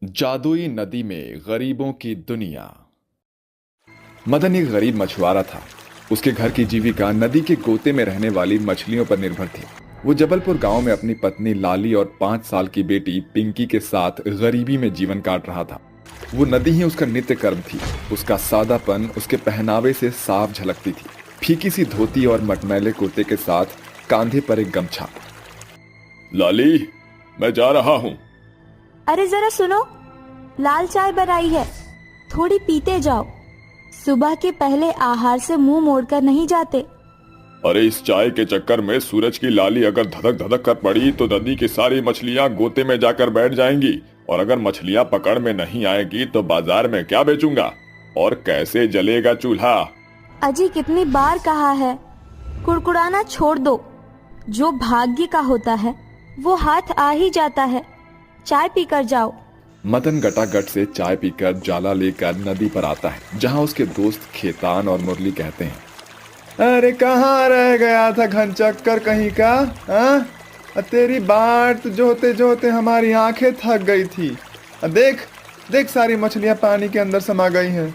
जादुई नदी में गरीबों की दुनिया। मदन एक गरीब मछुआरा था। उसके घर की जीविका नदी के गोते में रहने वाली मछलियों पर निर्भर थी। वो जबलपुर गांव में अपनी पत्नी लाली और 5 साल की बेटी पिंकी के साथ गरीबी में जीवन काट रहा था। वो नदी ही उसका नित्य कर्म थी। उसका सादापन उसके पहनावे से साफ झलकती थी। फीकी सी धोती और मटमैले कुर्ते के साथ कांधे पर एक गमछा। लाली, मैं जा रहा हूँ। अरे जरा सुनो, लाल चाय बनाई है, थोड़ी पीते जाओ। सुबह के पहले आहार से मुंह मोड़कर नहीं जाते। अरे इस चाय के चक्कर में सूरज की लाली अगर धधक धधक कर पड़ी तो नदी की सारी मछलियां गोते में जाकर बैठ जाएंगी, और अगर मछलियां पकड़ में नहीं आएगी तो बाजार में क्या बेचूंगा और कैसे जलेगा चूल्हा। अजी कितनी बार कहा है, कुड़कुड़ाना छोड़ दो। जो भाग्य का होता है वो हाथ आ ही जाता है। चाय पीकर जाओ। मदन गटागट से चाय पीकर जाला लेकर नदी पर आता है, जहां उसके दोस्त खेतान और मुरली कहते हैं, अरे कहाँ रह गया था घनचक्कर कहीं का? हाँ, तेरी बाट जोते जोते हमारी आंखें थक गई थी। देख देख, सारी मछलियां पानी के अंदर समा गई हैं।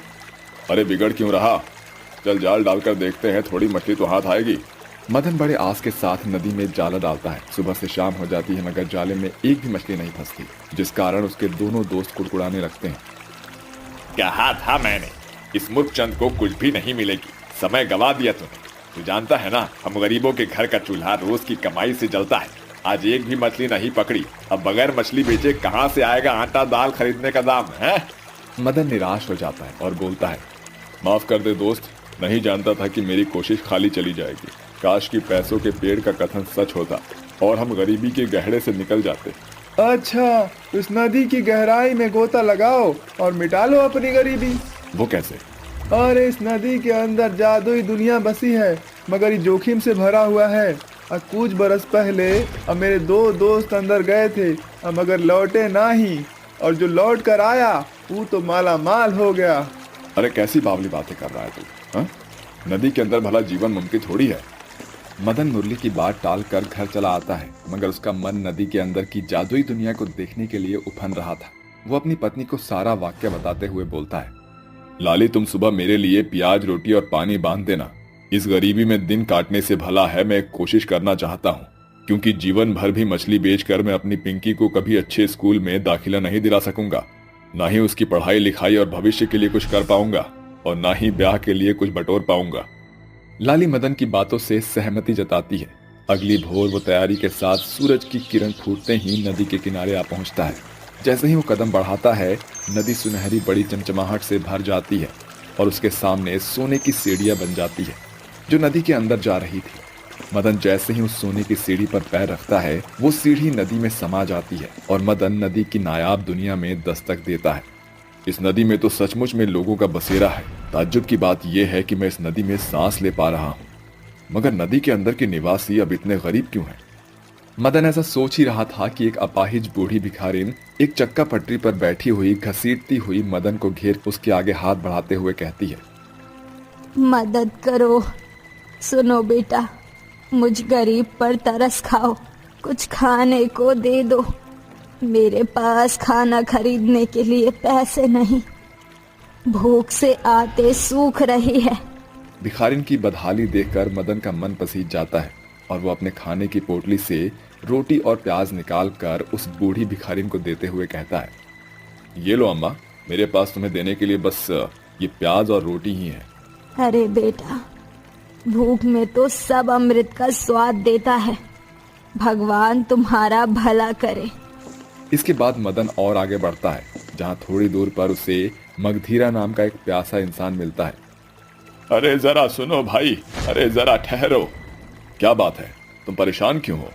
अरे बिगड़ क्यों रहा, चल जाल डालकर देखते हैं, थोड़ी मछली तो हाथ आएगी। मदन बड़े आस के साथ नदी में जाला डालता है। सुबह से शाम हो जाती है मगर जाले में एक भी मछली नहीं फंसती, जिस कारण उसके दोनों दोस्त कुड़कुड़ाने लगते हैं। कहा था मैंने, इस मूर्खचंद को कुछ भी नहीं मिलेगी, समय गवा दिया तूने। तू जानता है ना, हम गरीबों के घर का चूल्हा रोज की कमाई से जलता है। आज एक भी मछली नहीं पकड़ी, अब बगैर मछली बेचे कहाँ से आएगा आटा दाल खरीदने का दाम है? मदन निराश हो जाता है और बोलता है, माफ कर दे दोस्त, नहीं जानता था कि मेरी कोशिश खाली चली जाएगी। काश की पैसों के पेड़ का कथन सच होता और हम गरीबी के गहरे से निकल जाते। अच्छा, इस नदी की गहराई में गोता लगाओ और मिटा लो अपनी गरीबी। वो कैसे? अरे इस नदी के अंदर जादुई दुनिया बसी है, मगर ये जोखिम से भरा हुआ है। और कुछ बरस पहले मेरे दो दोस्त अंदर गए थे, मगर लौटे ना ही, और जो लौट कर आया वो तो माला माल हो गया। अरे कैसी बावली बातें कर रहा है तू? हाँ? नदी के अंदर भला जीवन मुमकिन थोड़ी है। मदन मुरली की बात टालकर घर चला आता है, मगर उसका मन नदी के अंदर की जादुई दुनिया को देखने के लिए उफन रहा था। वो अपनी पत्नी को सारा वाक्य बताते हुए बोलता है, लाली तुम सुबह मेरे लिए प्याज रोटी और पानी बांध देना। इस गरीबी में दिन काटने से भला है मैं कोशिश करना चाहता हूँ, क्योंकि जीवन भर भी मछली बेचकर मैं अपनी पिंकी को कभी अच्छे स्कूल में दाखिला नहीं दिला सकूंगा, ना ही उसकी पढ़ाई लिखाई और भविष्य के लिए कुछ कर पाऊंगा, और ना ही ब्याह के लिए कुछ बटोर पाऊंगा। लाली मदन की बातों से सहमति जताती है। अगली भोर वो तैयारी के साथ सूरज की किरण फूटते ही नदी के किनारे आ पहुंचता है। जैसे ही वो कदम बढ़ाता है, नदी सुनहरी बड़ी चमचमाहट से भर जाती है और उसके सामने सोने की सीढ़ियां बन जाती है, जो नदी के अंदर जा रही थी। मदन जैसे ही उस सोने की सीढ़ी पर पैर रखता है, वो सीढ़ी नदी में समा जाती है और मदन नदी की नायाब दुनिया में दस्तक देता है। इस नदी में तो सचमुच में लोगों का बसेरा है। ताज्जुब की बात यह है कि मैं इस नदी में सांस ले पा रहा हूँ, मगर नदी के अंदर के निवासी अब इतने गरीब क्यों हैं? मदन ऐसा सोच ही रहा था कि एक अपाहिज बूढ़ी भिखारिन एक चक्का पटरी पर बैठी हुई घसीटती हुई मदन को घेर उसके आगे हाथ बढ़ाते हुए कहती है, मदद करो। सुनो बेटा, मुझ गरीब पर तरस खाओ, कुछ खाने को दे दो। मेरे पास खाना खरीदने के लिए पैसे नहीं, भूख से आते सूख रही है। भिखारिन की बदहाली देखकर मदन का मन पसीज जाता है और वो अपने खाने की पोटली से रोटी और प्याज निकाल कर उस बूढ़ी भिखारिन को देते हुए कहता है, ये लो अम्मा, मेरे पास तुम्हें देने के लिए बस ये प्याज और रोटी ही है। अरे बेटा, भूख में तो सब अमृत का स्वाद देता है। भगवान तुम्हारा भला करे। इसके बाद मदन और आगे बढ़ता है, जहाँ थोड़ी दूर पर उसे मगधीरा नाम का एक प्यासा इंसान मिलता है। अरे जरा सुनो भाई, अरे जरा ठहरो। क्या बात है, तुम परेशान क्यों हो?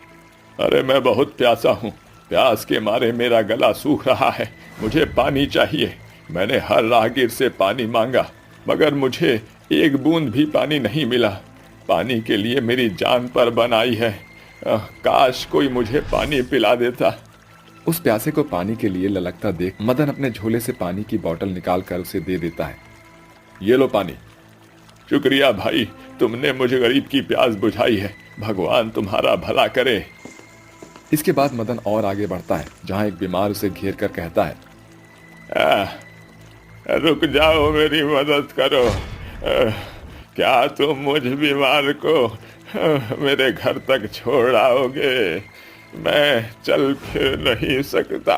अरे मैं बहुत प्यासा हूँ, प्यास के मारे मेरा गला सूख रहा है, मुझे पानी चाहिए। मैंने हर राहगीर से पानी मांगा, मगर मुझे एक बूंद भी पानी नहीं मिला। पानी के लिए मेरी जान पर बन आई है। काश कोई मुझे पानी पिला देता। उस प्यासे को पानी के लिए ललकता देख मदन अपने झोले से पानी की बोतल निकाल कर उसे दे देता है। ये लो पानी। शुक्रिया भाई, तुमने मुझे गरीब की प्यास बुझाई है, भगवान तुम्हारा भला करे। इसके बाद मदन और आगे बढ़ता है, जहां एक बीमार उसे घेर कर कहता है, रुक जाओ, मेरी मदद करो। क्या तुम मुझ बीमार को मेरे घर तक छोड़ आओगे? मैं चल फिर नहीं सकता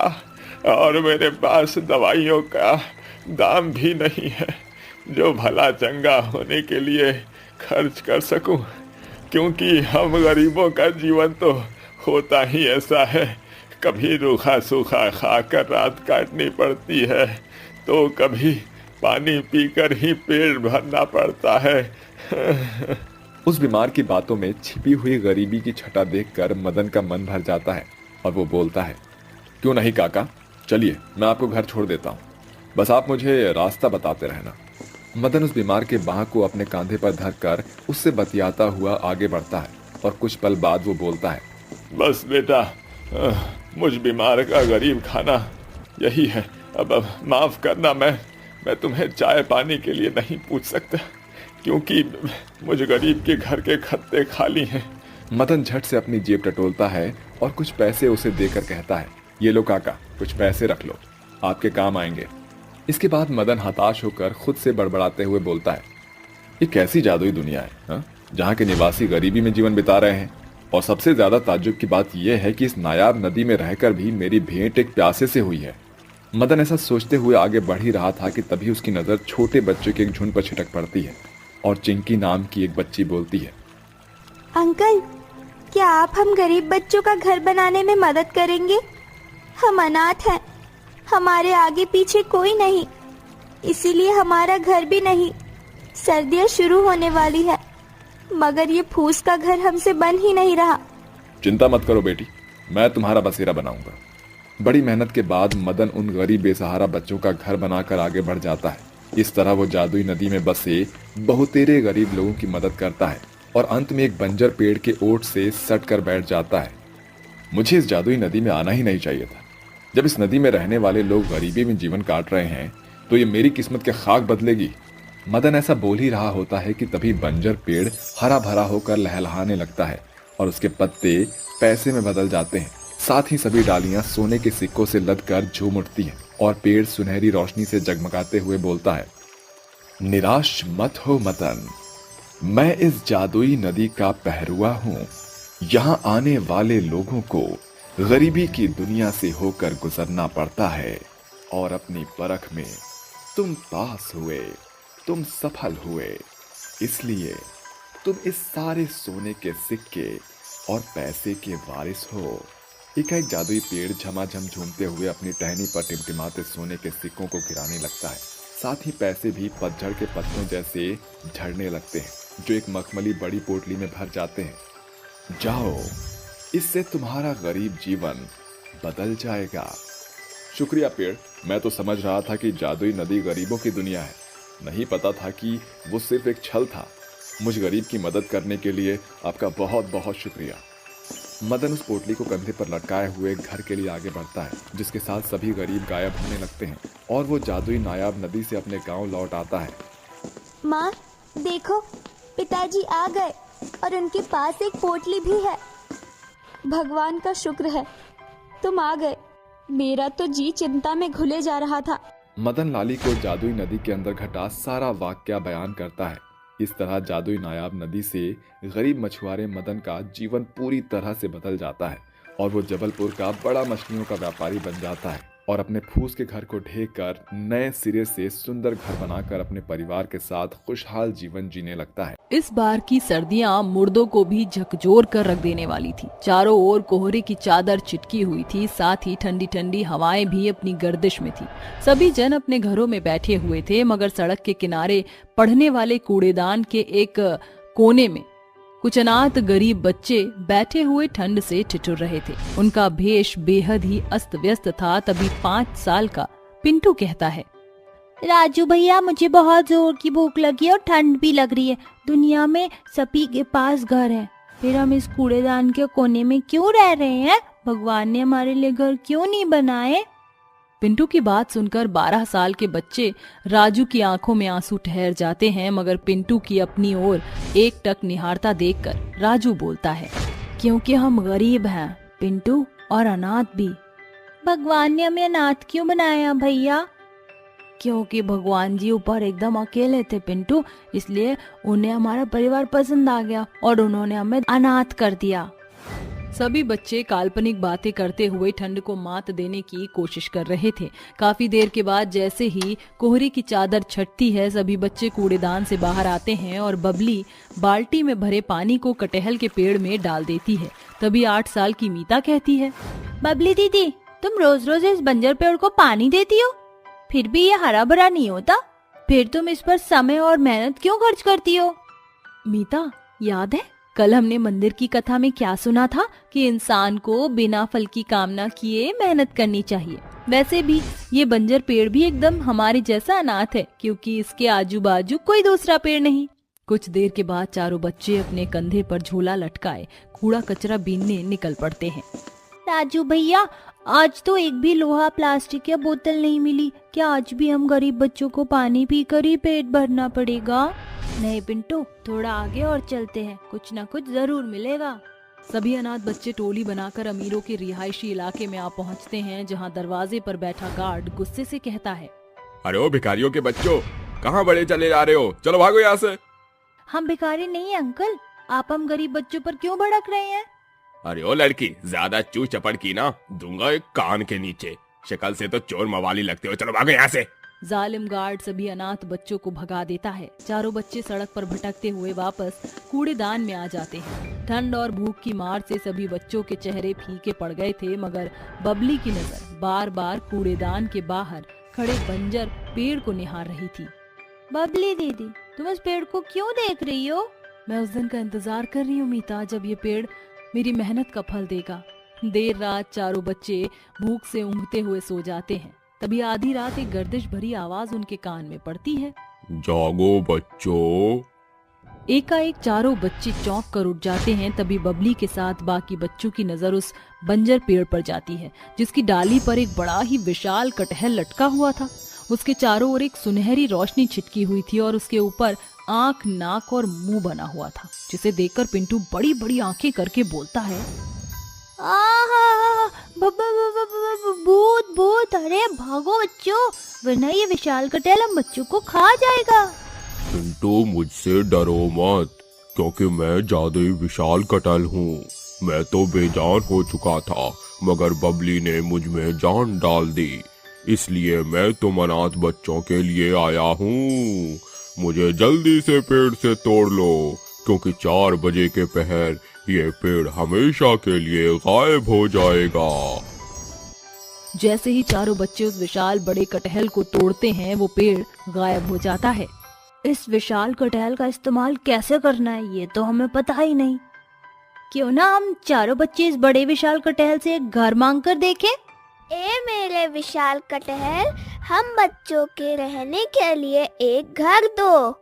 और मेरे पास दवाइयों का दाम भी नहीं है जो भला चंगा होने के लिए खर्च कर सकूं, क्योंकि हम गरीबों का जीवन तो होता ही ऐसा है। कभी रूखा सूखा खाकर रात काटनी पड़ती है, तो कभी पानी पीकर ही पेट भरना पड़ता है। उस बीमार की बातों में छिपी हुई गरीबी की छटा देखकर मदन का मन भर जाता है और वो बोलता है, क्यों नहीं काका, चलिए मैं आपको घर छोड़ देता हूँ, बस आप मुझे रास्ता बताते रहना। मदन उस बीमार के बाह को अपने कांधे पर धरकर उससे बतियाता हुआ आगे बढ़ता है और कुछ पल बाद वो बोलता है, बस बेटा, मुझ बीमार का गरीब खाना यही है। अब माफ करना, मैं तुम्हें चाय पानी के लिए नहीं पूछ सकता, क्योंकि मुझ गरीब के घर के खत्ते खाली हैं। मदन झट से अपनी जेब टटोलता है और कुछ पैसे उसे देकर कहता है, ये लो काका, कुछ पैसे रख लो, आपके काम आएंगे। इसके बाद मदन हताश होकर खुद से बड़बड़ाते हुए बोलता है, ये कैसी जादुई दुनिया है हा? जहाँ के निवासी गरीबी में जीवन बिता रहे हैं। और सबसे ज्यादा ताज्जुब की बात यह है कि इस नायाब नदी में रहकर भी मेरी भेंट एक प्यासे से हुई है। मदन ऐसा सोचते हुए आगे बढ़ ही रहा था कि तभी उसकी नजर छोटे बच्चों के एक झुंड पर छिटक पड़ती है और चिंकी नाम की एक बच्ची बोलती है, अंकल, क्या आप हम गरीब बच्चों का घर बनाने में मदद करेंगे? हम अनाथ हैं, हमारे आगे पीछे कोई नहीं, इसीलिए हमारा घर भी नहीं। सर्दियाँ शुरू होने वाली है, मगर ये फूस का घर हमसे बन ही नहीं रहा। चिंता मत करो बेटी, मैं तुम्हारा बसेरा बनाऊंगा। बड़ी मेहनत के बाद मदन उन गरीब बेसहारा बच्चों का घर बनाकर आगे बढ़ जाता है। इस तरह वो जादुई नदी में बसे बहुतेरे गरीब लोगों की मदद करता है और अंत में एक बंजर पेड़ के ओट से सट कर बैठ जाता है। मुझे इस जादुई नदी में आना ही नहीं चाहिए था। जब इस नदी में रहने वाले लोग गरीबी में जीवन काट रहे हैं, तो ये मेरी किस्मत के खाक बदलेगी। मदन ऐसा बोल ही रहा होता है कि तभी बंजर पेड़ हरा भरा होकर लहलहाने लगता है और उसके पत्ते पैसे में बदल जाते हैं। साथ ही सभी डालियां सोने के सिक्कों से लदकर झूम उठती हैं और पेड़ सुनहरी रोशनी से जगमगाते हुए बोलता है, निराश मत हो मदन, मैं इस जादुई नदी का पहरुआ हूँ। यहाँ आने वाले लोगों को गरीबी की दुनिया से होकर गुजरना पड़ता है और अपनी परख में तुम पास हुए, तुम सफल हुए, इसलिए तुम इस सारे सोने के सिक्के और पैसे के वारिस हो। एकाएक जादुई पेड़ झमाझम झूमते हुए अपनी टहनी पर टिमटिमाते सोने के सिक्कों को गिराने लगता है। साथ ही पैसे भी पतझड़ के पत्तों जैसे झड़ने लगते हैं, जो एक मखमली बड़ी पोटली में भर जाते हैं। जाओ, इससे तुम्हारा गरीब जीवन बदल जाएगा। शुक्रिया पेड़, मैं तो समझ रहा था कि जादुई नदी गरीबों की दुनिया है, नहीं पता था कि वो सिर्फ एक छल था। मुझ गरीब की मदद करने के लिए आपका बहुत बहुत शुक्रिया। मदन उस पोटली को कंधे पर लटकाए हुए घर के लिए आगे बढ़ता है, जिसके साथ सभी गरीब गायब होने लगते हैं और वो जादुई नायाब नदी से अपने गांव लौट आता है। माँ देखो, पिताजी आ गए और उनके पास एक पोटली भी है। भगवान का शुक्र है तुम आ गए, मेरा तो जी चिंता में घुले जा रहा था। मदन लाली को जादुई नदी के अंदर घटा सारा वाकया बयान करता है। इस तरह जादुई नायाब नदी से गरीब मछुआरे मदन का जीवन पूरी तरह से बदल जाता है और वो जबलपुर का बड़ा मछलियों का व्यापारी बन जाता है और अपने फूस के घर को ढेक कर नए सिरे से सुंदर घर बनाकर अपने परिवार के साथ खुशहाल जीवन जीने लगता है। इस बार की सर्दियां मुर्दों को भी झकझोर कर रख देने वाली थी। चारों ओर कोहरे की चादर चिटकी हुई थी, साथ ही ठंडी ठंडी हवाएं भी अपनी गर्दिश में थी। सभी जन अपने घरों में बैठे हुए थे, मगर सड़क के किनारे पड़ने वाले कूड़ेदान के एक कोने में कुछ अनाथ गरीब बच्चे बैठे हुए ठंड से ठिठुर रहे थे। उनका भेष बेहद ही अस्त व्यस्त था। तभी 5 साल का पिंटू कहता है, राजू भैया, मुझे बहुत जोर की भूख लगी है और ठंड भी लग रही है। दुनिया में सभी के पास घर है, फिर हम इस कूड़ेदान के कोने में क्यों रह रहे हैं? भगवान ने हमारे लिए घर क्यों नहीं बनाए? पिंटू की बात सुनकर 12 साल के बच्चे राजू की आंखों में आंसू ठहर जाते हैं, मगर पिंटू की अपनी ओर एकटक निहारता देखकर राजू बोलता है, क्योंकि हम गरीब हैं पिंटू, और अनाथ भी। भगवान ने हमें अनाथ क्यों बनाया भैया? क्योंकि भगवान जी ऊपर एकदम अकेले थे पिंटू, इसलिए उन्हें हमारा परिवार पसंद आ गया और उन्होंने हमें अनाथ कर दिया। सभी बच्चे काल्पनिक बातें करते हुए ठंड को मात देने की कोशिश कर रहे थे। काफी देर के बाद जैसे ही कोहरे की चादर छटती है, सभी बच्चे कूड़ेदान से बाहर आते हैं और बबली बाल्टी में भरे पानी को कटहल के पेड़ में डाल देती है। तभी 8 साल की मीता कहती है, बबली दीदी, तुम रोज रोज इस बंजर पेड़ को पानी देती हो, फिर भी ये हरा भरा नहीं होता, फिर तुम इस पर समय और मेहनत क्यों खर्च करती हो? मीता, याद है कल हमने मंदिर की कथा में क्या सुना था कि इंसान को बिना फल की कामना किए मेहनत करनी चाहिए। वैसे भी ये बंजर पेड़ भी एकदम हमारे जैसा अनाथ है, क्योंकि इसके आजू बाजू कोई दूसरा पेड़ नहीं। कुछ देर के बाद चारों बच्चे अपने कंधे पर झोला लटकाए कूड़ा कचरा बीनने निकल पड़ते हैं। राजू भैया, आज तो एक भी लोहा प्लास्टिक या बोतल नहीं मिली, क्या आज भी हम गरीब बच्चों को पानी पीकर ही पेट भरना पड़ेगा? नहीं पिंटू, थोड़ा आगे और चलते हैं, कुछ न कुछ जरूर मिलेगा। सभी अनाथ बच्चे टोली बनाकर अमीरों के रिहायशी इलाके में आ पहुंचते हैं, जहां दरवाजे पर बैठा गार्ड गुस्से से कहता है, अरे ओ भिखारियों के बच्चों, कहाँ बड़े चले जा रहे हो? चलो भागो यहाँ से। हम भिखारी नहीं है अंकल, आप हम गरीब बच्चों पर क्यों भड़क रहे हैं? अरे ओ लड़की, ज्यादा चू चपड़ की ना दूंगा एक कान के नीचे। शक्ल से तो चोर मवाली लगते हो, चलो भागो यहाँ से। जालिम गार्ड सभी अनाथ बच्चों को भगा देता है। चारों बच्चे सड़क पर भटकते हुए वापस कूड़ेदान में आ जाते हैं। ठंड और भूख की मार से सभी बच्चों के चेहरे फीके पड़ गए थे, मगर बबली की नजर बार बार कूड़ेदान के बाहर खड़े बंजर पेड़ को निहार रही थी। बबली दीदी, तुम इस पेड़ को क्यों देख रही हो? मैं उस दिन का इंतजार कर रही हूँ मीता, जब ये पेड़ मेरी मेहनत का फल देगा। देर रात चारों बच्चे भूख से ऊँघते हुए सो जाते हैं। तभी आधी रात एक गर्दिश भरी आवाज उनके कान में पड़ती है, जागो बच्चों। एकाएक चारों बच्चे चौंक कर उठ जाते हैं। तभी बबली के साथ बाकी बच्चों की नजर उस बंजर पेड़ पर जाती है, जिसकी डाली पर एक बड़ा ही विशाल कटहल लटका हुआ था। उसके चारों ओर एक सुनहरी रोशनी छिटकी हुई थी और उसके ऊपर आंख, नाक और मुंह बना हुआ था, जिसे देखकर पिंटू बड़ी बड़ी आंखें करके बोलता है, भूत भूत, अरे भागो बच्चों, वरना ये विशाल कटहल हम बच्चों को खा जाएगा। पिंटू, मुझसे डरो मत, क्योंकि मैं जादुई विशाल कटहल हूँ। मैं तो बेजान हो चुका था, मगर बबली ने मुझ में जान डाल दी, इसलिए मैं तुम अनाथ बच्चों के लिए आया हूँ। मुझे जल्दी से पेड़ से तोड़ लो, क्योंकि 4 बजे के पहर ये पेड़ हमेशा के लिए गायब हो जाएगा। जैसे ही चारों बच्चे उस विशाल बड़े कटहल को तोड़ते हैं, वो पेड़ गायब हो जाता है। इस विशाल कटहल का इस्तेमाल कैसे करना है ये तो हमें पता ही नहीं। क्यों ना हम चारों बच्चे इस बड़े विशाल कटहल से एक घर मांग कर देखें? ए मेरे विशाल कटहल, हम बच्चों के रहने के लिए एक घर दो।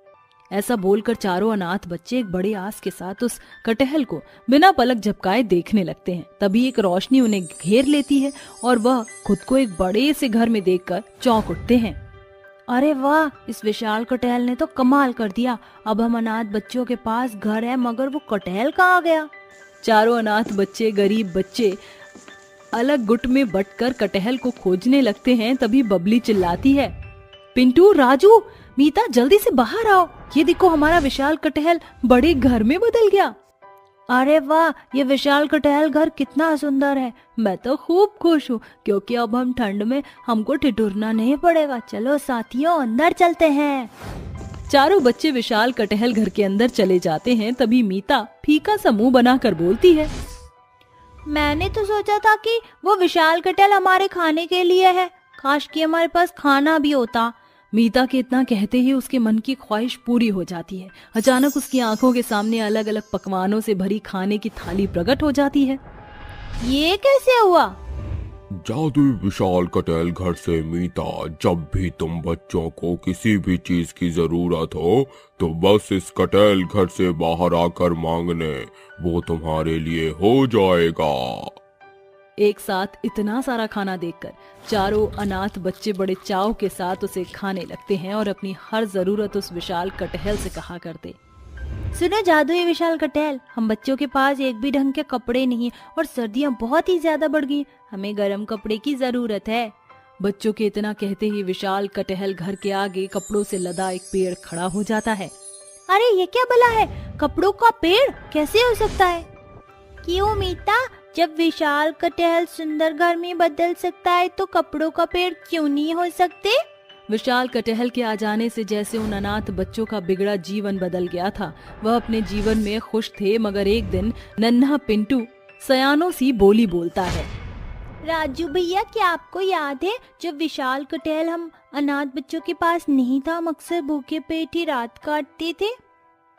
ऐसा बोलकर चारों अनाथ बच्चे एक बड़े आस के साथ उस कटहल को बिना पलक झपकाए देखने लगते हैं। तभी एक रोशनी उन्हें घेर लेती है और वह खुद को एक बड़े से घर में देखकर चौंक उठते हैं। अरे वाह, इस विशाल कटहल ने तो कमाल कर दिया। अब हम अनाथ बच्चों के पास घर है, मगर वो कटहल कहाँ गया? चारों अनाथ बच्चे, गरीब बच्चे अलग गुट में बंटकर कटहल को खोजने लगते हैं। तभी बबली चिल्लाती है, पिंटू, राजू, मीता, जल्दी से बाहर आओ, ये देखो हमारा विशाल कटहल बड़े घर में बदल गया। अरे वाह, ये विशाल कटहल घर कितना सुंदर है। मैं तो खूब खुश हूँ, क्योंकि अब हम ठंड में हमको ठिठुरना नहीं पड़ेगा। चलो साथियों, अंदर चलते हैं। चारों बच्चे विशाल कटहल घर के अंदर चले जाते हैं। तभी मीता फीका सा मुंह बनाकर बोलती है, मैंने तो सोचा था कि वो विशाल कटहल हमारे खाने के लिए है, काश कि हमारे पास खाना भी होता। मीता के इतना कहते ही उसके मन की ख्वाहिश पूरी हो जाती है। अचानक उसकी आंखों के सामने अलग अलग पकवानों से भरी खाने की थाली प्रकट हो जाती है। ये कैसे हुआ? जादुई विशाल कटहल घर से मीता, जब भी तुम बच्चों को किसी भी चीज की जरूरत हो तो बस इस कटहल घर से बाहर आकर मांगने, वो तुम्हारे लिए हो जाएगा। एक साथ इतना सारा खाना देखकर चारों अनाथ बच्चे बड़े चाव के साथ उसे खाने लगते हैं और अपनी हर जरूरत उस विशाल कटहल से कहा करते। सुनो जादुई विशाल कटहल, हम बच्चों के पास एक भी ढंग के कपड़े नहीं और सर्दियाँ बहुत ही ज्यादा बढ़ गई, हमें गर्म कपड़े की जरूरत है। बच्चों के इतना कहते ही विशाल कटहल घर के आगे कपड़ों से लदा एक पेड़ खड़ा हो जाता है। अरे ये क्या भला है, कपड़ों का पेड़ कैसे हो सकता है? क्यों मीता, जब विशाल कटहल सुंदर घर में बदल सकता है तो कपड़ों का पेड़ क्यों नहीं हो सकते? विशाल कटहल के आ जाने से जैसे उन अनाथ बच्चों का बिगड़ा जीवन बदल गया था। वह अपने जीवन में खुश थे, मगर एक दिन नन्हा पिंटू सयानों सी बोली बोलता है। राजू भैया, क्या आपको याद है जब विशाल कटहल हम अनाथ बच्चों के पास नहीं था, हम अक्सर भूखे पेट ही रात काटते थे?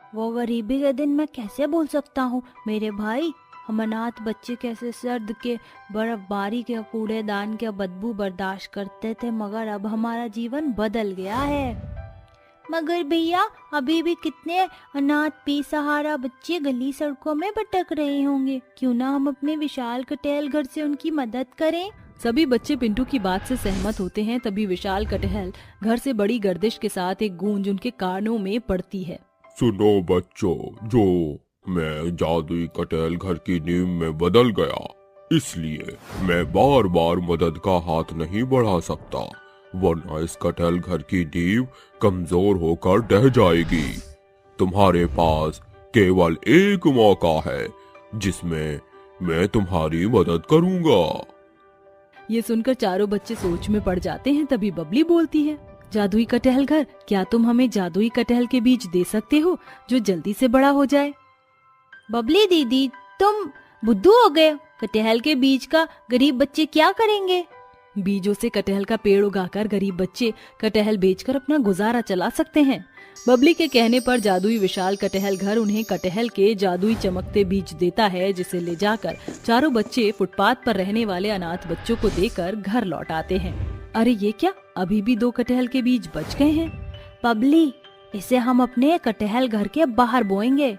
वो गरीबी के दिन मैं कैसे भूल सकता हूँ मेरे भाई। हम अनाथ बच्चे कैसे सर्द के, बर्फबारी के, कूड़ेदान के बदबू बर्दाश्त करते थे, मगर अब हमारा जीवन बदल गया है। मगर भैया, अभी भी कितने अनाथ बेसहारा बच्चे गली सड़कों में भटक रहे होंगे। क्यों ना हम अपने विशाल कटहल घर से उनकी मदद करें? सभी बच्चे पिंटू की बात से सहमत होते हैं। तभी विशाल कटहल घर से बड़ी गर्दिश के साथ एक गूंज उनके कानों में पड़ती है। सुनो बच्चों, जो मैं जादुई कटहल घर की नींव में बदल गया, इसलिए मैं बार बार मदद का हाथ नहीं बढ़ा सकता, वरना इस कटहल घर की नींव कमजोर होकर ढह जाएगी। तुम्हारे पास केवल एक मौका है जिसमें मैं तुम्हारी मदद करूंगा। ये सुनकर चारों बच्चे सोच में पड़ जाते हैं। तभी बबली बोलती है, जादुई कटहल घर, क्या तुम हमें जादुई कटहल के बीज दे सकते हो जो जल्दी से बड़ा हो जाए? बबली दीदी, तुम बुद्धू हो गए। कटहल के बीज का गरीब बच्चे क्या करेंगे? बीजों से कटहल का पेड़ उगाकर गरीब बच्चे कटहल बेचकर अपना गुजारा चला सकते हैं। बबली के कहने पर जादुई विशाल कटहल घर उन्हें कटहल के जादुई चमकते बीज देता है, जिसे ले जाकर चारों बच्चे फुटपाथ पर रहने वाले अनाथ बच्चों को देकर घर लौट आते हैं। अरे ये क्या, अभी भी 2 कटहल के बीज बच गए हैं। बबली, इसे हम अपने कटहल घर के बाहर बोएंगे।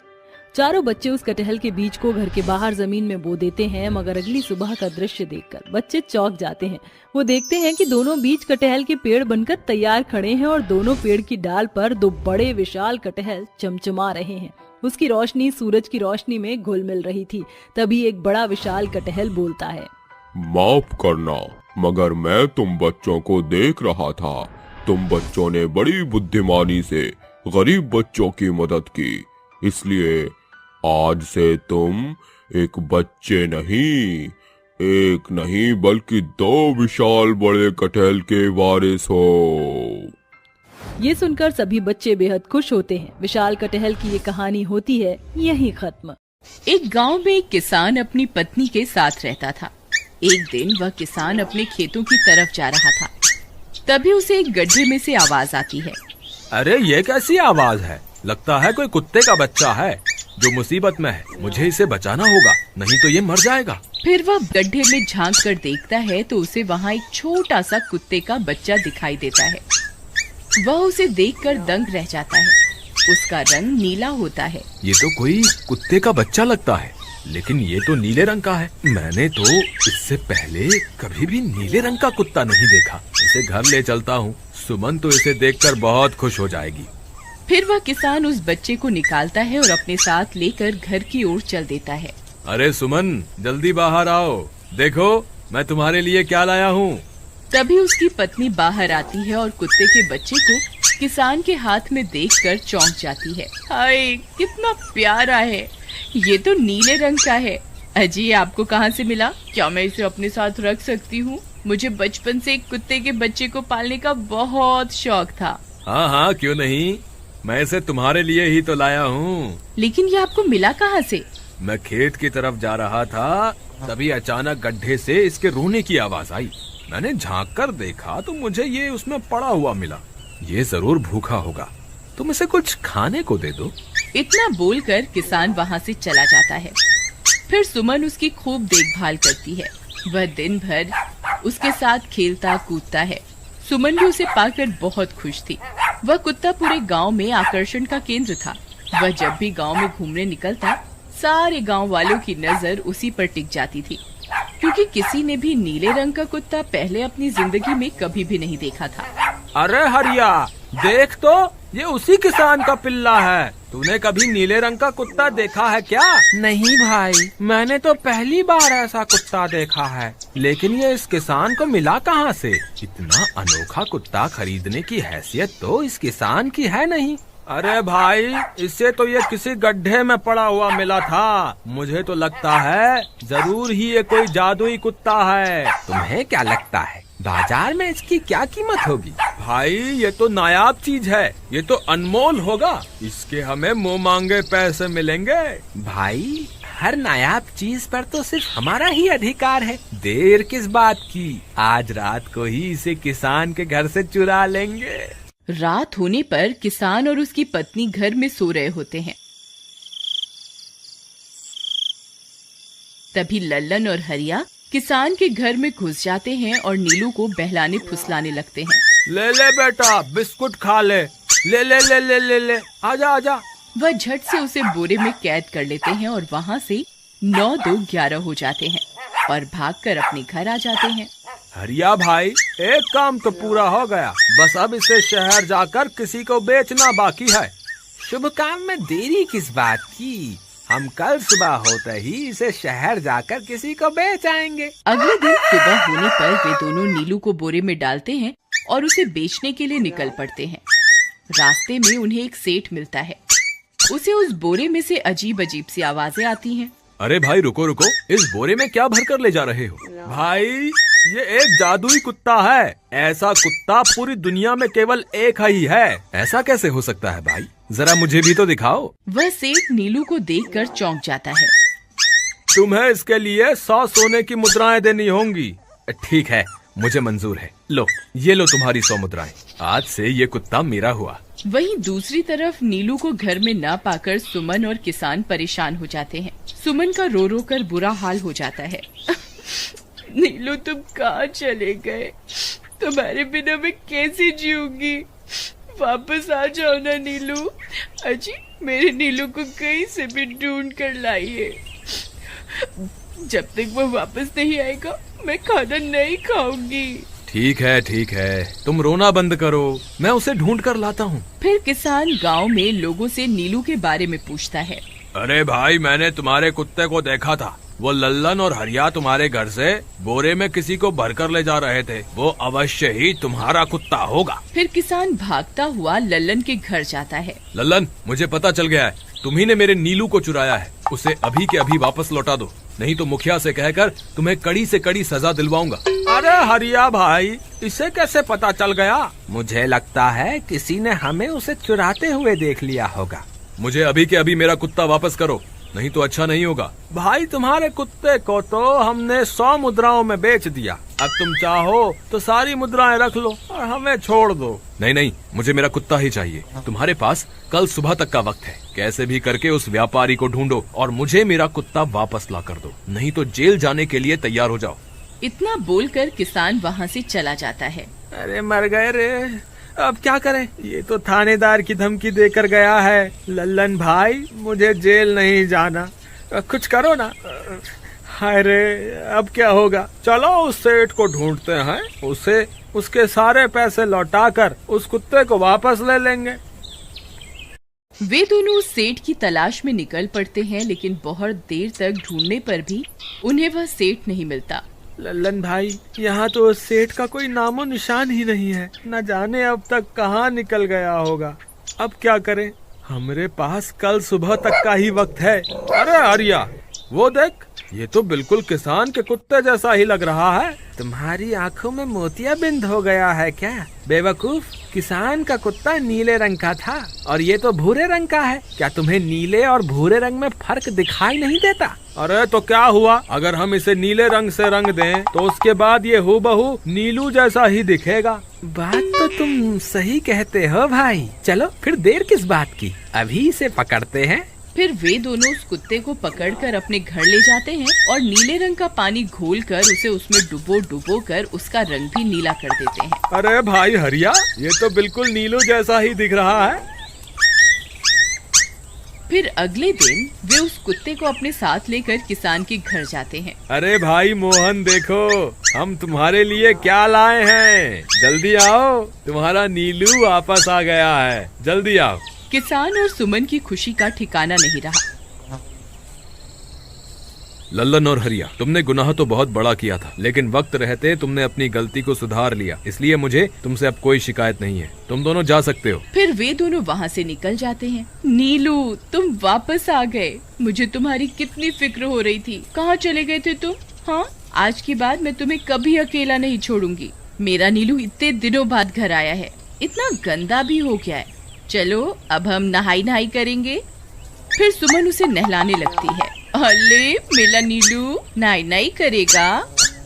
चारों बच्चे उस कटहल के बीज को घर के बाहर जमीन में बो देते हैं, मगर अगली सुबह का दृश्य देखकर बच्चे चौंक जाते हैं। वो देखते हैं कि दोनों बीज कटहल के पेड़ बनकर तैयार खड़े हैं और दोनों पेड़ की डाल पर 2 बड़े विशाल कटहल चमचमा रहे हैं। उसकी रोशनी सूरज की रोशनी में घुल मिल रही थी। तभी एक बड़ा विशाल कटहल बोलता है, माफ करना, मगर मैं तुम बच्चों को देख रहा था। तुम बच्चों ने बड़ी बुद्धिमानी से गरीब बच्चों की मदद की, इसलिए आज से तुम एक बच्चे नहीं, एक नहीं बल्कि 2 विशाल बड़े कटहल के वारिस हो। ये सुनकर सभी बच्चे बेहद खुश होते हैं। विशाल कटहल की ये कहानी होती है यहीं खत्म। एक गांव में एक किसान अपनी पत्नी के साथ रहता था। एक दिन वह किसान अपने खेतों की तरफ जा रहा था। तभी उसे एक गड्ढे में से आवाज आती है। अरे ये कैसी आवाज है? लगता है कोई कुत्ते का बच्चा है जो मुसीबत में है। मुझे इसे बचाना होगा, नहीं तो ये मर जाएगा। फिर वह गड्ढे में झांक कर देखता है तो उसे वहाँ एक छोटा सा कुत्ते का बच्चा दिखाई देता है। वह उसे देखकर दंग रह जाता है। उसका रंग नीला होता है। ये तो कोई कुत्ते का बच्चा लगता है, लेकिन ये तो नीले रंग का है। मैंने तो इससे पहले कभी भी नीले रंग का कुत्ता नहीं देखा। इसे घर ले चलता हूँ, सुमन तो इसे देखकर बहुत खुश हो जाएगी। फिर वह किसान उस बच्चे को निकालता है और अपने साथ लेकर घर की ओर चल देता है। अरे सुमन, जल्दी बाहर आओ, देखो मैं तुम्हारे लिए क्या लाया हूँ। तभी उसकी पत्नी बाहर आती है और कुत्ते के बच्चे को किसान के हाथ में देखकर चौंक जाती है। हाय, कितना प्यारा है, ये तो नीले रंग का है। अजी, आपको कहाँ से मिला? क्या मैं इसे अपने साथ रख सकती हूँ? मुझे बचपन से एक कुत्ते के बच्चे को पालने का बहुत शौक था। हाँ हाँ, क्यों नहीं, मैं इसे तुम्हारे लिए ही तो लाया हूँ। लेकिन ये आपको मिला कहाँ से? मैं खेत की तरफ जा रहा था, तभी अचानक गड्ढे से इसके रोने की आवाज आई। मैंने झांक कर देखा तो मुझे ये उसमें पड़ा हुआ मिला। ये जरूर भूखा होगा, तुम इसे कुछ खाने को दे दो। इतना बोलकर किसान वहाँ से चला जाता है। फिर सुमन उसकी खूब देखभाल करती है। वह दिन भर उसके साथ खेलता कूदता है। सुमन भी उसे पाकर बहुत खुश थी। वह कुत्ता पूरे गांव में आकर्षण का केंद्र था। वह जब भी गांव में घूमने निकलता, सारे गांव वालों की नजर उसी पर टिक जाती थी, क्योंकि किसी ने भी नीले रंग का कुत्ता पहले अपनी जिंदगी में कभी भी नहीं देखा था। अरे हरिया, देख तो ये उसी किसान का पिल्ला है। तूने कभी नीले रंग का कुत्ता देखा है क्या? नहीं भाई, मैंने तो पहली बार ऐसा कुत्ता देखा है। लेकिन ये इस किसान को मिला कहाँ से? इतना अनोखा कुत्ता खरीदने की हैसियत तो इस किसान की है नहीं। अरे भाई, इससे तो ये किसी गड्ढे में पड़ा हुआ मिला था। मुझे तो लगता है जरूर ही ये कोई जादुई कुत्ता है। तुम्हें क्या लगता है बाजार में इसकी क्या कीमत होगी? भाई, ये तो नायाब चीज है, ये तो अनमोल होगा। इसके हमें मुंह मांगे पैसे मिलेंगे। भाई, हर नायाब चीज पर तो सिर्फ हमारा ही अधिकार है। देर किस बात की, आज रात को ही इसे किसान के घर से चुरा लेंगे। रात होने पर किसान और उसकी पत्नी घर में सो रहे होते हैं। तभी लल्लन और हरिया किसान के घर में घुस जाते हैं और नीलू को बहलाने फुसलाने लगते हैं। ले ले बेटा, बिस्कुट खा ले। ले ले ले ले ले ले, आजा आजा। वह झट से उसे बोरे में कैद कर लेते हैं और वहाँ से 9-2-11 हो जाते हैं और भागकर अपने घर आ जाते हैं। हरिया भाई, एक काम तो पूरा हो गया, बस अब इसे शहर जाकर किसी को बेचना बाकी है। शुभ काम में देरी किस बात की? हम कल सुबह होते ही इसे शहर जाकर किसी को बेच आएंगे। अगले दिन सुबह होने पर वे दोनों नीलू को बोरे में डालते हैं और उसे बेचने के लिए निकल पड़ते हैं। रास्ते में उन्हें एक सेठ मिलता है। उसे उस बोरे में से अजीब अजीब सी आवाजें आती हैं। अरे भाई, रुको रुको, इस बोरे में क्या भरकर ले जा रहे हो? भाई, ये एक जादुई कुत्ता है। ऐसा कुत्ता पूरी दुनिया में केवल एक ही है। ऐसा कैसे हो सकता है भाई? जरा मुझे भी तो दिखाओ। वह सेठ नीलू को देखकर चौंक जाता है। तुम्हें इसके लिए 100 सोने की मुद्राएं देनी होंगी। ठीक है, मुझे मंजूर है। लो, ये लो तुम्हारी 100 मुद्राएं। आज से ये कुत्ता मेरा हुआ। वहीं दूसरी तरफ नीलू को घर में न पाकर सुमन और किसान परेशान हो जाते हैं। सुमन का रो रो कर बुरा हाल हो जाता है। नीलू, तुम कहाँ चले गए? तुम्हारे बिना मैं कैसे जीऊंगी? वापस आ जाओ ना नीलू। अजी, मेरे नीलू को कहीं से भी ढूंढ कर लाइए। जब तक वो वापस नहीं आएगा मैं खाना नहीं खाऊंगी। ठीक है, तुम रोना बंद करो, मैं उसे ढूंढ कर लाता हूँ। फिर किसान गांव में लोगों से नीलू के बारे में पूछता है। अरे भाई, मैंने तुम्हारे कुत्ते को देखा था। वो लल्लन और हरिया तुम्हारे घर से बोरे में किसी को भरकर ले जा रहे थे। वो अवश्य ही तुम्हारा कुत्ता होगा। फिर किसान भागता हुआ लल्लन के घर जाता है। लल्लन, मुझे पता चल गया है, तुम्ही ने मेरे नीलू को चुराया है। उसे अभी के अभी वापस लौटा दो, नहीं तो मुखिया से कहकर तुम्हें कड़ी से कड़ी सजा दिलवाऊंगा। अरे हरिया भाई, इसे कैसे पता चल गया? मुझे लगता है किसी ने हमें उसे चुराते हुए देख लिया होगा। मुझे अभी के अभी मेरा कुत्ता वापस करो, नहीं तो अच्छा नहीं होगा। भाई, तुम्हारे कुत्ते को तो हमने 100 मुद्राओं में बेच दिया। अब तुम चाहो तो सारी मुद्राएं रख लो और हमें छोड़ दो। नहीं, मुझे मेरा कुत्ता ही चाहिए। तुम्हारे पास कल सुबह तक का वक्त है। कैसे भी करके उस व्यापारी को ढूंढो और मुझे मेरा कुत्ता वापस ला कर दो, नहीं तो जेल जाने के लिए तैयार हो जाओ। इतना बोलकर किसान वहाँ से चला जाता है। अरे मर गए रे, अब क्या करें? ये तो थानेदार की धमकी देकर गया है। लल्लन भाई, मुझे जेल नहीं जाना, कुछ करो ना। हाय रे, अब क्या होगा? चलो उस सेठ को ढूंढते हैं, उसे उसके सारे पैसे लौटाकर उस कुत्ते को वापस ले लेंगे। वे दोनों उस सेठ की तलाश में निकल पड़ते हैं, लेकिन बहुत देर तक ढूंढने पर भी उन्हें वह सेठ नहीं मिलता। लल्लन भाई, यहाँ तो उस सेठ का कोई नामो निशान ही नहीं है। न जाने अब तक कहाँ निकल गया होगा। अब क्या करें? हमारे पास कल सुबह तक का ही वक्त है। अरे हरिया, वो देख, ये तो बिल्कुल किसान के कुत्ते जैसा ही लग रहा है। तुम्हारी आंखों में मोतियाबिंद हो गया है क्या बेवकूफ? किसान का कुत्ता नीले रंग का था और ये तो भूरे रंग का है। क्या तुम्हें नीले और भूरे रंग में फर्क दिखाई नहीं देता? अरे तो क्या हुआ, अगर हम इसे नीले रंग से रंग दें तो उसके बाद ये हूबहू नीलू जैसा ही दिखेगा। बात तो तुम सही कहते हो भाई। चलो फिर देर किस बात की, अभी इसे पकड़ते हैं। फिर वे दोनों उस कुत्ते को पकड़कर अपने घर ले जाते हैं और नीले रंग का पानी घोलकर उसे उसमें डुबो कर उसका रंग भी नीला कर देते हैं। अरे भाई हरिया, ये तो बिल्कुल नीलू जैसा ही दिख रहा है। फिर अगले दिन वे उस कुत्ते को अपने साथ लेकर किसान के घर जाते हैं। अरे भाई मोहन, देखो हम तुम्हारे लिए क्या लाए हैं, जल्दी आओ, तुम्हारा नीलू वापस आ गया है, जल्दी आओ। किसान और सुमन की खुशी का ठिकाना नहीं रहा। लल्लन और हरिया, तुमने गुनाह तो बहुत बड़ा किया था, लेकिन वक्त रहते तुमने अपनी गलती को सुधार लिया, इसलिए मुझे तुमसे अब कोई शिकायत नहीं है, तुम दोनों जा सकते हो। फिर वे दोनों वहाँ से निकल जाते हैं। नीलू, तुम वापस आ गए, मुझे तुम्हारी कितनी फिक्र हो रही थी, कहाँ चले गए थे तुम? हाँ, आज के बाद मैं तुम्हें कभी अकेला नहीं छोड़ूंगी। मेरा नीलू इतने दिनों बाद घर आया है, इतना गंदा भी हो गया है। चलो अब हम नहाई करेंगे। फिर सुमन उसे नहलाने लगती है। अले मेरा नीलू नाई करेगा,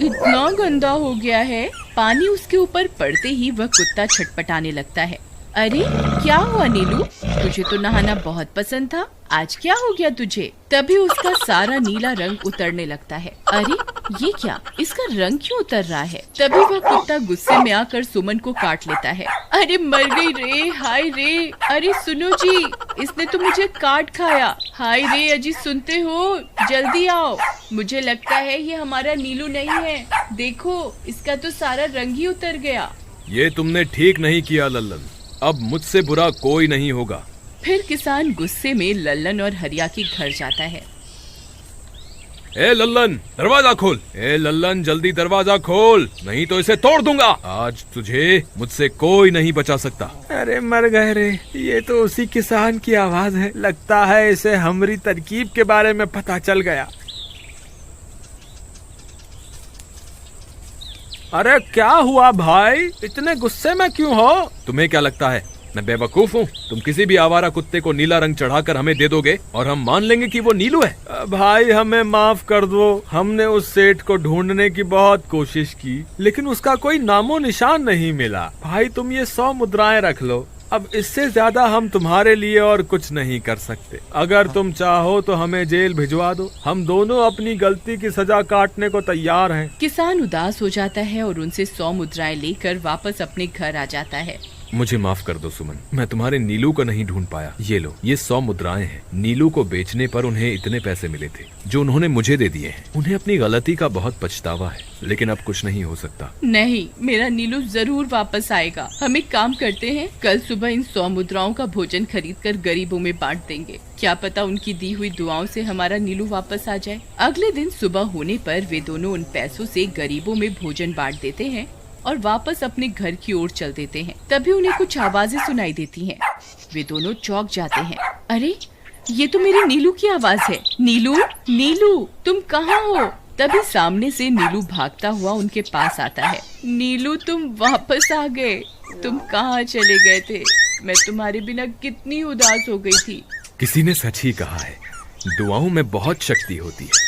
इतना गंदा हो गया है। पानी उसके ऊपर पड़ते ही वह कुत्ता छटपटाने लगता है। अरे क्या हुआ नीलू, तुझे तो नहाना बहुत पसंद था, आज क्या हो गया तुझे? तभी उसका सारा नीला रंग उतरने लगता है। अरे ये क्या, इसका रंग क्यों उतर रहा है? तभी वह कुत्ता गुस्से में आकर सुमन को काट लेता है। अरे मर गई रे, हाय रे, अरे सुनो जी, इसने तो मुझे काट खाया। हाय रे अजी, सुनते हो, जल्दी आओ, मुझे लगता है ये हमारा नीलू नहीं है, देखो इसका तो सारा रंग ही उतर गया। ये तुमने ठीक नहीं किया लल्लन, अब मुझसे बुरा कोई नहीं होगा। फिर किसान गुस्से में लल्लन और हरिया के घर जाता है। ए लल्लन, दरवाजा खोल, ए लल्लन जल्दी दरवाजा खोल, नहीं तो इसे तोड़ दूंगा। आज तुझे मुझसे कोई नहीं बचा सकता। अरे मर गए रे, ये तो उसी किसान की आवाज है, लगता है इसे हमारी तरकीब के बारे में पता चल गया। अरे क्या हुआ भाई, इतने गुस्से में क्यों हो? तुम्हें क्या लगता है मैं बेवकूफ हूँ? तुम किसी भी आवारा कुत्ते को नीला रंग चढ़ाकर हमें दे दोगे और हम मान लेंगे कि वो नीलू है? भाई हमें माफ कर दो, हमने उस सेठ को ढूंढने की बहुत कोशिश की, लेकिन उसका कोई नामो निशान नहीं मिला। भाई तुम ये 100 मुद्राएं रख लो, अब इससे ज्यादा हम तुम्हारे लिए और कुछ नहीं कर सकते। अगर तुम चाहो तो हमें जेल भिजवा दो, हम दोनों अपनी गलती की सजा काटने को तैयार हैं। किसान उदास हो जाता है और उनसे 100 मुद्राएं लेकर वापस अपने घर आ जाता है। मुझे माफ कर दो सुमन, मैं तुम्हारे नीलू को नहीं ढूंढ पाया। ये लो, ये 100 मुद्राएं हैं। नीलू को बेचने पर उन्हें इतने पैसे मिले थे जो उन्होंने मुझे दे दिए हैं। उन्हें अपनी गलती का बहुत पछतावा है, लेकिन अब कुछ नहीं हो सकता। नहीं, मेरा नीलू जरूर वापस आएगा। हम एक काम करते हैं, कल सुबह इन 100 मुद्राओं का भोजन खरीद कर गरीबों में बांट देंगे। क्या पता उनकी दी हुई दुआओं से हमारा नीलू वापस आ जाए। अगले दिन सुबह होने पर वे दोनों उन पैसों से गरीबों में भोजन बांट देते हैं और वापस अपने घर की ओर चल देते हैं। तभी उन्हें कुछ आवाजें सुनाई देती हैं। वे दोनों चौंक जाते हैं। अरे ये तो मेरे नीलू की आवाज है। नीलू, नीलू तुम कहाँ हो? तभी सामने से नीलू भागता हुआ उनके पास आता है। नीलू तुम वापस आ गए, तुम कहाँ चले गए थे? मैं तुम्हारे बिना कितनी उदास हो गई थी। किसी ने सच ही कहा है, दुआओं में बहुत शक्ति होती है।